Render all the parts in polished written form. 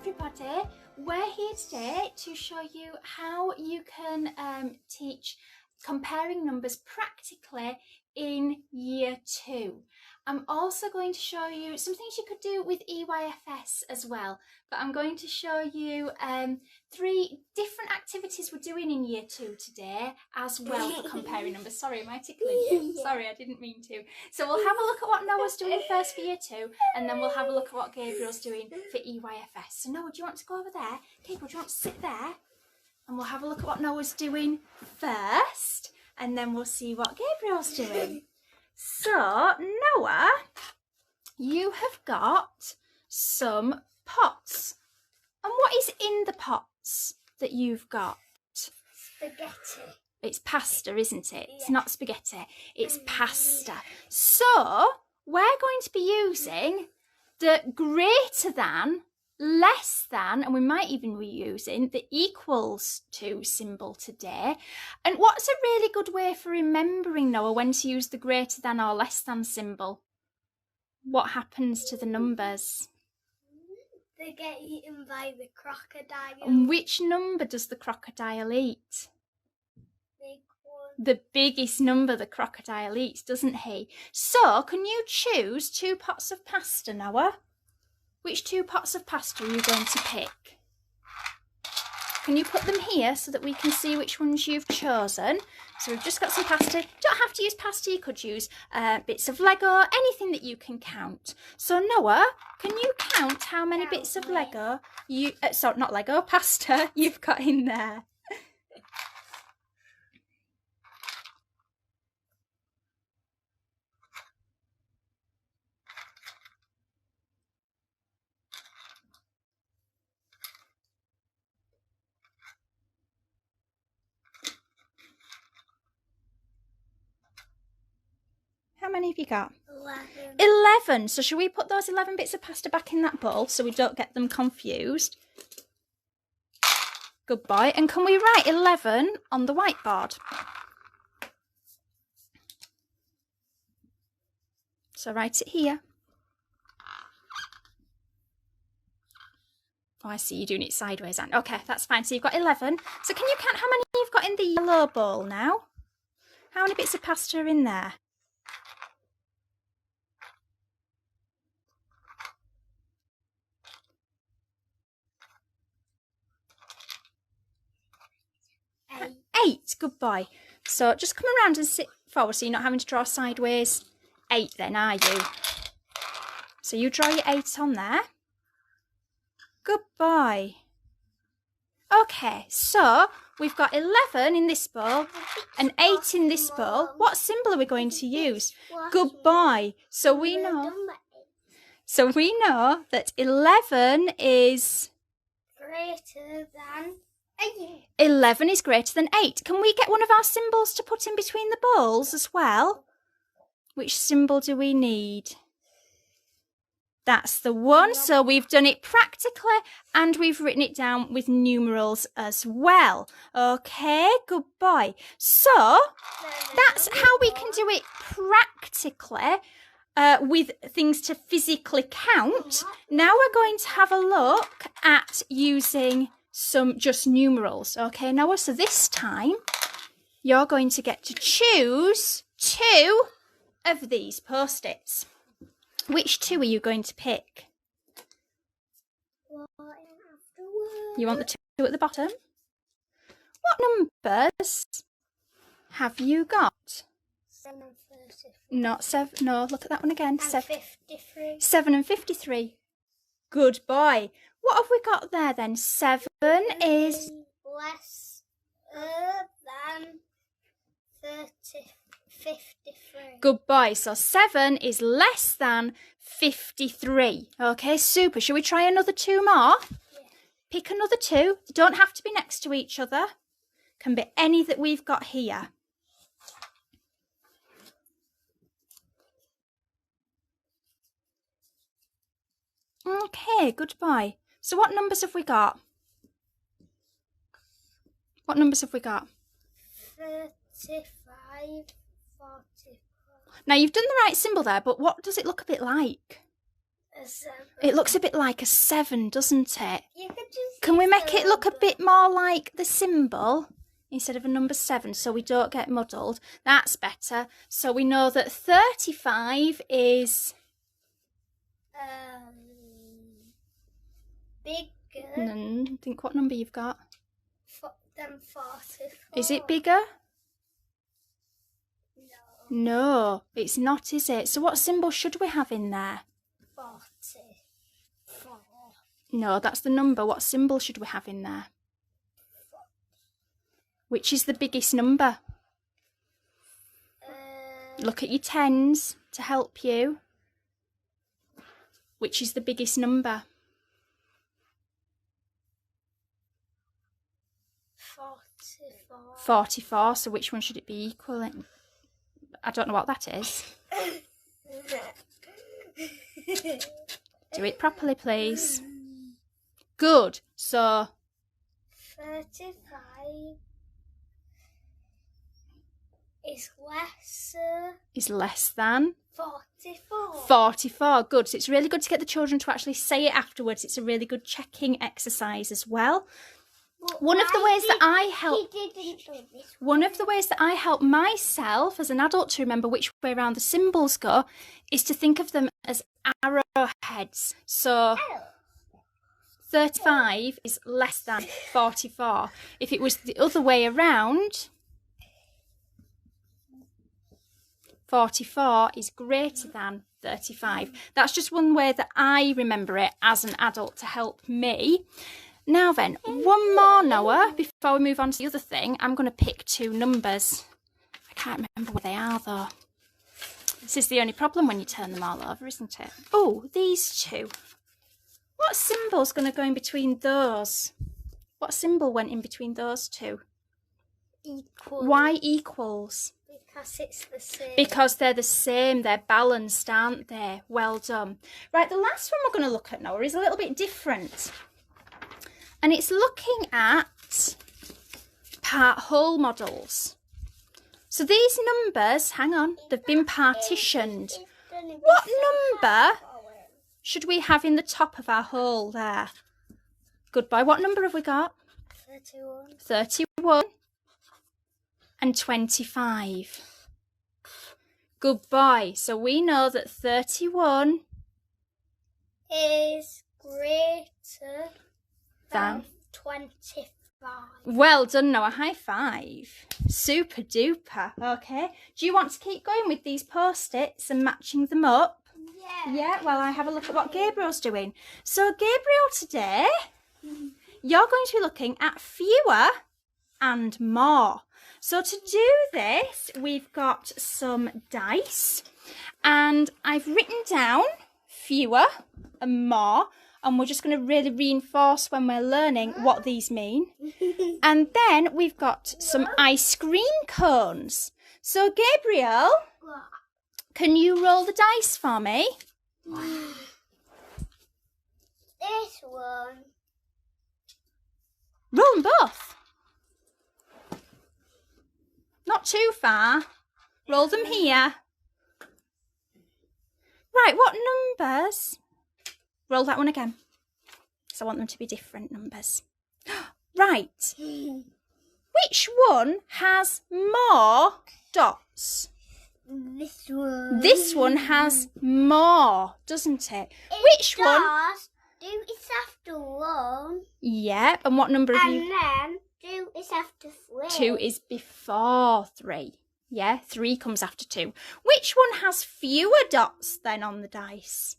everybody, we're here today to show you how you can teach comparing numbers practically in year 2. I'm also going to show you some things you could do with EYFS as well, but I'm going to show you 3 different activities we're doing in year 2 today as well for comparing numbers. Sorry, am I tickling you? Sorry, I didn't mean to. So we'll have a look at what Noah's doing first for year 2, and then we'll have a look at what Gabriel's doing for EYFS. So Noah, do you want to go over there? Gabriel, do you want to sit there? And we'll have a look at what Noah's doing first, and then we'll see what Gabriel's doing. So, Noah, you have got some pots. And what is in the pots that you've got? Spaghetti. It's pasta, isn't it? Yeah. It's not spaghetti, it's pasta. So, we're going to be using the greater than, less than, and we might even be using the equals to symbol today. And what's a really good way for remembering, Noah, when to use the greater than or less than symbol? What happens to the numbers? They get eaten by the crocodile. And which number does the crocodile eat? Big one. The biggest number the crocodile eats, doesn't he? So, can you choose 2 pots of pasta, Noah? Which 2 pots of pasta are you going to pick? Can you put them here so that we can see which ones you've chosen? So we've just got some pasta. You don't have to use pasta, you could use bits of Lego, anything that you can count. So Noah, can you count how many bits of Lego you, sorry, not Lego, pasta you've got in there? How many have you got? 11. 11. So shall we put those 11 bits of pasta back in that bowl so we don't get them confused? Good boy. And can we write 11 on the whiteboard? So write it here. Oh, I see you doing it sideways, Anne. Okay, that's fine. So you've got 11. So can you count how many you've got in the yellow bowl now? How many bits of pasta are in there? 8. Good boy. So just come around and sit forward so you're not having to draw sideways. 8 then, are you? So you draw your 8 on there. Good boy. Okay, so we've got 11 in this bowl and 8 in this bowl. What symbol are we going to use? Good boy. So we know that 11 is Greater than 8. 11 is greater than 8. Can we get one of our symbols to put in between the bowls as well? Which symbol do we need? That's the one. So we've done it practically and we've written it down with numerals as well. Okay, good boy. So that's how we can do it practically with things to physically count. Now we're going to have a look at using some just numerals. Okay, Noah, so this time you're going to get to choose 2 of these post-its. Which 2 are you going to pick? You want the 2 at the bottom? What numbers have you got? 7 and 33. Not 7. No, look at that one again. And 53. 7 and 53. Good boy. What have we got there then? 7 is less than 53. Good boy. So 7 is less than 53. Okay, super. Shall we try another 2 more? Yeah. Pick another 2. They don't have to be next to each other. Can be any that we've got here. Okay, good boy. So what numbers have we got? What numbers have we got? 35, 44. Now you've done the right symbol there, but what does it look a bit like? A 7. It looks a bit like a 7, doesn't it? You could just Can we use make it look a the- bit more like the symbol instead of a number 7 so we don't get muddled? That's better. So we know that 35 is... bigger think what number you've got. than 44. Is it bigger? No. No, it's not, is it? So what symbol should we have in there? 44. No, that's the number. What symbol should we have in there? Which is the biggest number? Look at your tens to help you. Which is the biggest number? 44. 44. So which one should it be equaling? I don't know what that is. Do it properly, please. Good. So 35 is less than 44. 44. Good. So it's really good to get the children to actually say it afterwards. It's a really good checking exercise as well. One of the ways that I help myself as an adult to remember which way around the symbols go is to think of them as arrowheads. So 35 is less than 44. If it was the other way around, 44 is greater than 35. That's just one way that I remember it as an adult to help me. Now then, one more, Noah, before we move on to the other thing. I'm going to pick 2 numbers. I can't remember where they are, though. This is the only problem when you turn them all over, isn't it? Oh, these 2. What symbol's going to go in between those? What symbol went in between those 2? Equal. Why equals? Because it's the same. Because they're the same. They're balanced, aren't they? Well done. Right, the last one we're going to look at, Noah, is a little bit different. And it's looking at part whole models. So these numbers, hang on, they've been partitioned. What number should we have in the top of our whole there? Good boy. What number have we got? 31. 31 and 25. Good boy. So we know that 31 is greater than 25. Well done, Noah. High five. Super duper. Okay. Do you want to keep going with these post-its and matching them up? Yeah. Yeah, well, I have a look at what Gabriel's doing. So, Gabriel, today, you're going to be looking at fewer and more. So, to do this, we've got some dice, and I've written down fewer and more, and we're just going to really reinforce when we're learning what these mean. And then we've got some ice cream cones. So, Gabriel, can you roll the dice for me? This one. Roll them both. Not too far. Roll them here. Right, what numbers? Roll that one again. So I want them to be different numbers. Right. Which one has more dots? This one. This one has more, doesn't it? Which one? Do is after 1. Yep. And what number have And you? then 2 is after 3. 2 is before 3. Yeah, 3 comes after 2. Which one has fewer dots then on the dice?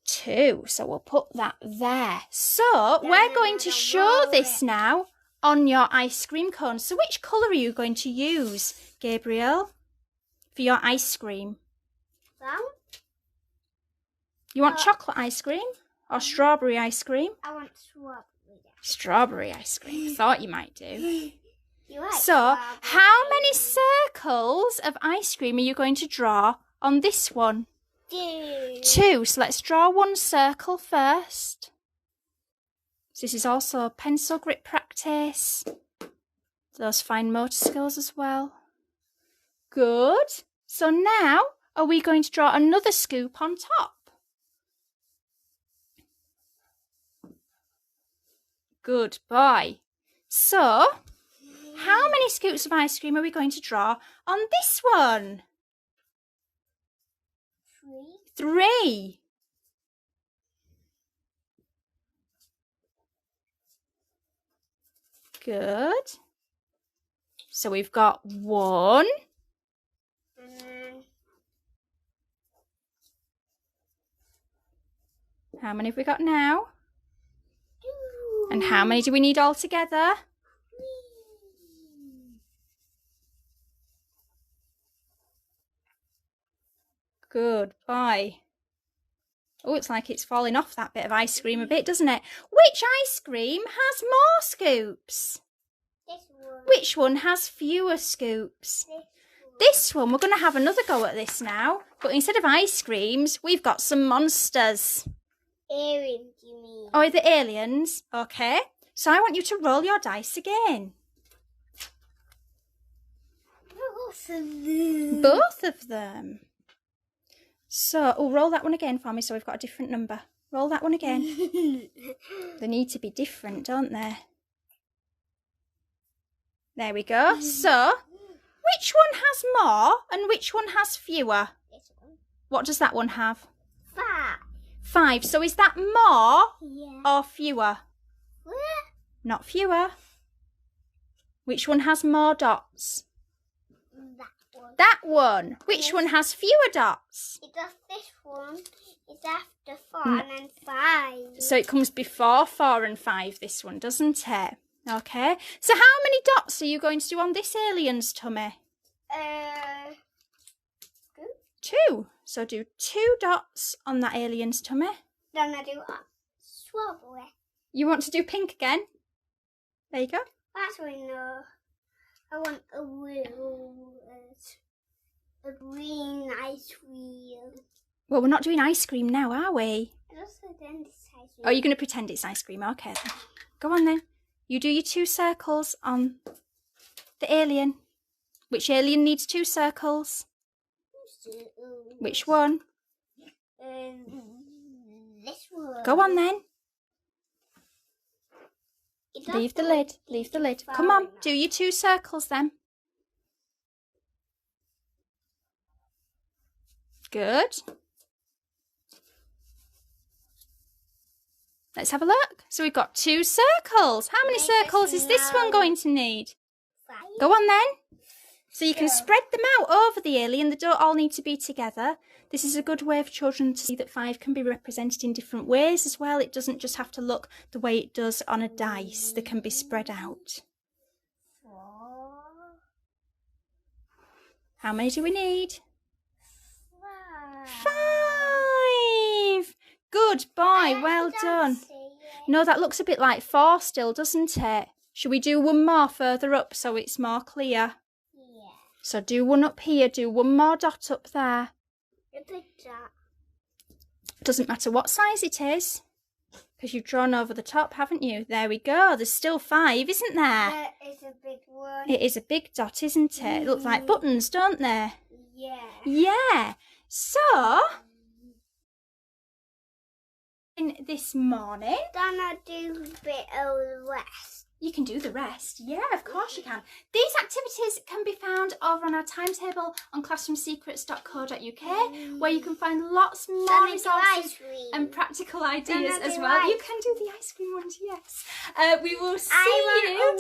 2. So we'll put that there. So we're going to show this now on your ice cream cone. So which colour are you going to use, Gabriel, for your ice cream? Brown. You want chocolate ice cream or strawberry ice cream? I want strawberry. Strawberry ice cream. Thought you might do. You like So, strawberry? how many circles of ice cream are you going to draw on this one? 2. 2. So let's draw one circle first. This is also pencil grip practice. Those fine motor skills as well. Good. So now, are we going to draw another scoop on top? Good boy. So, how many scoops of ice cream are we going to draw on this one? 3. Good. So we've got 1. How many have we got now? 2. And how many do we need all together? 3. Good boy. Oh, it's like it's falling off that bit of ice cream a bit, doesn't it? Which ice cream has more scoops? This one. Which one has fewer scoops? This one. We're going to have another go at this now. But instead of ice creams, we've got some monsters. Aliens, you mean? Oh, the aliens? Okay. So I want you to roll your dice again. Both of them. Both of them. So, roll that one again for me so we've got a different number. Roll that one again. They need to be different, don't they? There we go. So, which one has more and which one has fewer? This one. What does that one have? 5. 5. So is that more Yeah. or fewer? What? Not fewer. Which one has more dots? That one. That one. Which one has fewer dots? It does this one. It's after 4 and then 5. So it comes before 4 and 5, this one, doesn't it? Okay. So how many dots are you going to do on this alien's tummy? 2. So do 2 dots on that alien's tummy. Then I do strawberry. You want to do pink again? There you go. That's what I know. I want a wheel. A green ice wheel. Well, we're not doing ice cream now, are we? I just pretend it's ice cream. Oh, you're going to pretend it's ice cream. Okay, then. Go on then. You do your 2 circles on the alien. Which alien needs 2 circles? Which one? This one. Go on then. It does Leave the look lid. Leave the lid. Come far on, enough. do your 2 circles then. Good. Let's have a look. So we've got 2 circles. How many Make it circles is this one now. going to need? 5. Go on then. So you can Sure. spread them out over the alien. They don't all need to be together. This is a good way for children to see that 5 can be represented in different ways as well. It doesn't just have to look the way it does on a dice. They can be spread out. 4. How many do we need? 5. 5. Good boy. Well done. No, that looks a bit like 4 still, doesn't it? Should we do one more further up so it's more clear? Yeah. So do one up here, do one more dot up there. A big dot. Doesn't matter what size it is, because you've drawn over the top, haven't you? There we go. There's still 5, isn't there? It's a big one. It is a big dot, isn't it? It looks like buttons, don't they? Yeah. Yeah. So, in this morning, Then I do a bit of the rest. you can do the rest. Yeah, of course you can. These activities can be found over on our timetable on classroomsecrets.co.uk, where you can find lots more Then I do resources ice cream. and practical ideas Then I as do well. You ice can do the ice cream ones, yes. We will see I you want